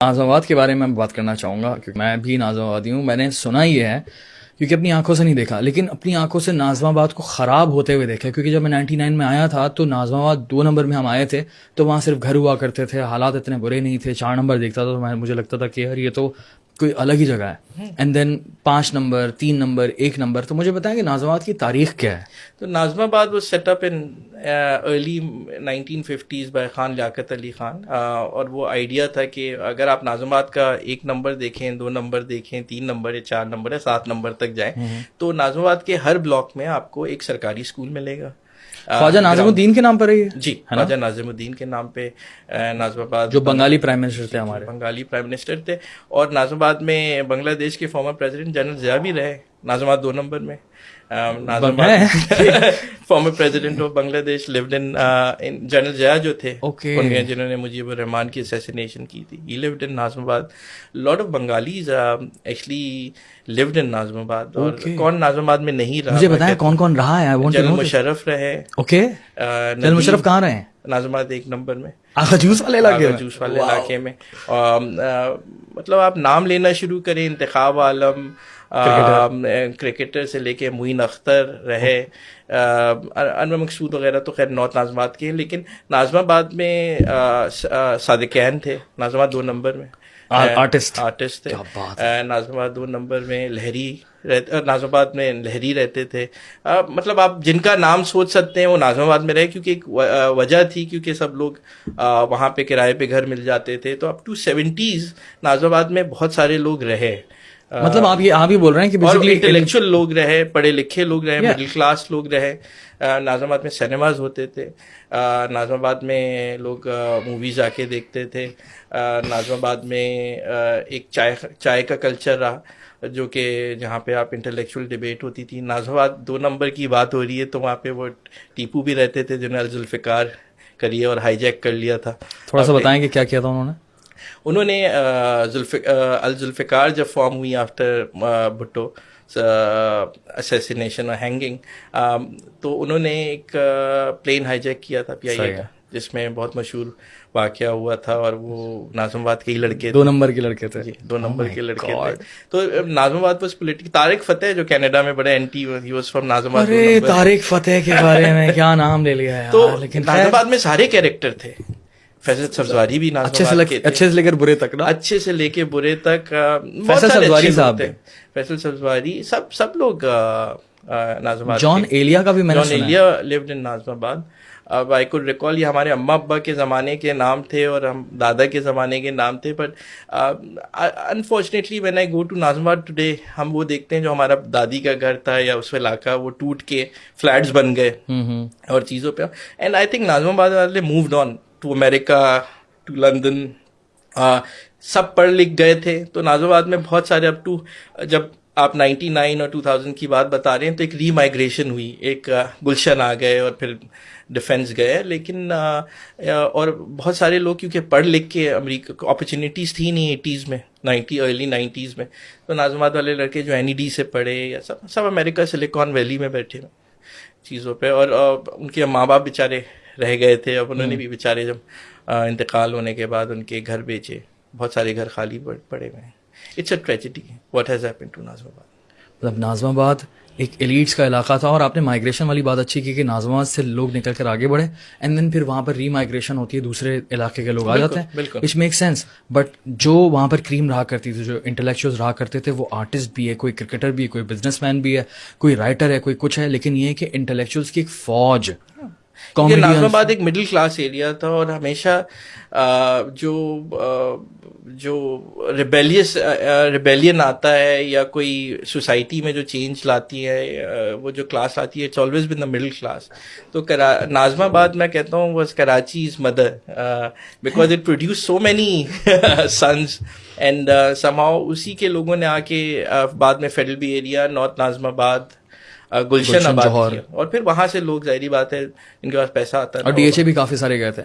नाज़िमाबाद के बारे में मैं बात करना चाहूँगा क्योंकि मैं भी नाज़िमाबादी हूँ। मैंने सुना ही है क्योंकि अपनी आंखों से नहीं देखा, लेकिन अपनी आंखों से नाज़िमाबाद को ख़राब होते हुए देखा। क्योंकि जब मैं 99 में आया था तो नाज़िमाबाद 2 नंबर में हम आए थे, तो वहाँ सिर्फ घर हुआ करते थे, हालात इतने बुरे नहीं थे। 4 नंबर देखता था तो मुझे लगता था कि यार ये तो कोई अलग ही जगह है। And then 5 number, 3 number, 1 number. तो मुझे बताएं कि नाज़िमाबाद की तारीख क्या है? तो Nazimabad was set up in early 1950s by Khan Liaquat Ali Khan. और वो आइडिया था कि अगर आप नाज़िमाबाद का 1 नंबर देखें, 2 नंबर देखें, 3 नंबर या 4 नंबर या 7 नंबर तक जाएं तो नाज़िमाबाद के हर ब्लॉक में आपको एक सरकारी स्कूल मिलेगा। ख्वाजा नाज़िमुद्दीन के नाम पर है ये? जी, ख्वाजा नाज़िमुद्दीन के नाम पे नाज़िमाबाद, जो बंगाली प्राइम मिनिस्टर थे, हमारे बंगाली प्राइम मिनिस्टर थे। और नाज़िमाबाद में बांग्लादेश के फॉर्मर प्रेसिडेंट जनरल ज़िया भी रहे, नाज़िमाबाद 2 नंबर में। Former president of Bangladesh lived in general Zia जो थे, उनके जिन्होंने मुजीबुर रहमान की असैसिनेशन की थी, ही lived in Nazimabad. Lot of Bengalis actually lived in Nazimabad. और कौन नाज़िमाबाद में नहीं रहा? मुझे बताएं कौन कौन रहा है। जनरल मुशर्रफ रहे। जनरल मुशर्रफ कहाँ रहे? नाज़िमाबाद 1 नंबर में, आगा जूस वाले इलाके में। मतलब आप नाम लेना शुरू करें, इंतखाब आलम, क्रिकेटर से लेके मुइन अख्तर रहे, अनवर मकसूद वगैरह तो खैर नॉर्थ नाज़िमाबाद के हैं। लेकिन नाज़िमाबाद में सादिक़ैन थे, नाज़िमाबाद 2 नंबर में आर्टिस्ट थे। नाज़िमाबाद 2 नंबर में नाज़िमाबाद में लहरी रहते थे। मतलब आप जिनका नाम सोच सकते हैं वो नाज़िमाबाद में रहे, क्योंकि एक वजह थी, क्योंकि सब लोग वहाँ पे किराए पे घर मिल जाते थे। तो अप टू 70s नाज़िमाबाद में बहुत सारे लोग रहे। मतलब आप ये बोल रहे हैं कि बेसिकली इंटेलेक्चुअल लोग रहे, पढ़े लिखे लोग रहे, मिडिल क्लास लोग रहे। नाज़िमाबाद में सिनेमाज होते थे, नाज़िमाबाद में लोग मूवीज आके देखते थे। नाज़िमाबाद में एक चाय का कल्चर रहा, जो कि जहाँ पे आप इंटेलेक्चुअल डिबेट होती थी। नाज़िमाबाद 2 नंबर की बात हो रही है तो वहाँ पे वो टीपू भी रहते थे, जिन्होंने जुल्फ़िकार करिए और हाईजैक कर लिया था। थोड़ा सा बताएं कि क्या किया था उन्होंने अल जुल्फ़िकार जब फॉर्म हुई आफ्टर भुट्टो असैसिनेशन और हैंगिंग, तो उन्होंने एक प्लेन हाईजैक किया था पीआईए का, जिसमें बहुत मशहूर वाकया हुआ था। और वो नाज़िमाबाद के ही लड़के 2 नंबर के लड़के थे। 2 नंबर के लड़के थे। तो नाज़िमाबाद वाज पॉलिटिकल। तारिक फतेह जो कनाडा में बड़े anti, he was from Nazimabad. अरे तारिक फतेह के बारे में क्या नाम ले लिया यार। तो लेकिन नाज़िमाबाद में सारे कैरेक्टर थे। फैसल सब्ज़वारी भी नाज़िमाबाद के थे, अच्छे से लेकर बुरे तक ना, अच्छे से लेके बुरे तक। फैसल सब्ज़वारी साहब थे, फैसल सब्ज़वारी, सब लोग नाज़िमाबाद। जॉन एलिया का भी मैंने सुना है। Jaun Elia lived in Nazimabad. अब आई कुड रिकॉल, ये हमारे अम्मा अब्बा के ज़माने के नाम थे और हम दादा के ज़माने के नाम थे। But unfortunately when I go to Nazimabad today, हम वो देखते हैं जो हमारा दादी का घर था या उस इलाका, वो टूट के फ्लैट्स बन गए और चीज़ों पे। एंड आई थिंक नाज़िमाबाद वाले moved on to America, to London, सब पढ़ लिख गए थे। तो नाज़िमाबाद में बहुत सारे अप टू, जब आप 99 और 2000 की बात बता रहे हैं, तो एक रीमाइग्रेशन हुई, एक गुलशन आ गए और फिर डिफेंस गए। लेकिन और बहुत सारे लोग क्योंकि पढ़ लिख के, अमेरिका अपॉर्चुनिटीज़ थी नहीं 80s में, अर्ली 90s में, तो नाज़िमाबाद वाले लड़के जो NED से पढ़े या सब अमेरिका सिलिकॉन वैली में बैठे चीज़ों पे। और उनके माँ बाप बेचारे रह गए थे। अब उन्होंने भी बेचारे जब इंतकाल होने के बाद उनके घर बेचे, बहुत सारे घर खाली पड़े हुए हैं। It's a tragedy what has happened to Nazimabad. मतलब नाज़िमाबाद एक एलिट्स का इलाका था। और आपने माइग्रेशन वाली बात अच्छी की कि नाज़िमाबाद से लोग निकल कर आगे बढ़े एंड देन फिर वहाँ पर रीमाइग्रेशन होती है, दूसरे इलाके के लोग आ जाते हैं, विच मेक सेंस। बट जो वहाँ पर क्रीम रहा करती थी, जो इंटेलेक्चुअल्स रहा करते थे, वो आर्टिस्ट भी है, कोई क्रिकेटर भी है, कोई बिजनेसमैन भी है, कोई राइटर है, कोई कुछ है। लेकिन ये है कि इंटेलेक्चुअल्स की एक फौज। नाज़िमाबाद एक मिडिल क्लास एरिया था और हमेशा जो रिबेलियन आता है या कोई सोसाइटी में जो चेंज लाती है, वो जो क्लास आती है, it's always been the middle class. तो नाज़िमाबाद मैं कहता हूँ was Karachi is mother, because it produce so many sons. And somehow उसी के लोगों ने आके बाद में federal area, north Nazimabad, Gulshan आबाद किया। और फिर वहां से लोग, जाहिर बात है, इनके पास पैसा आता है, और DHA भी काफी सारे गए थे।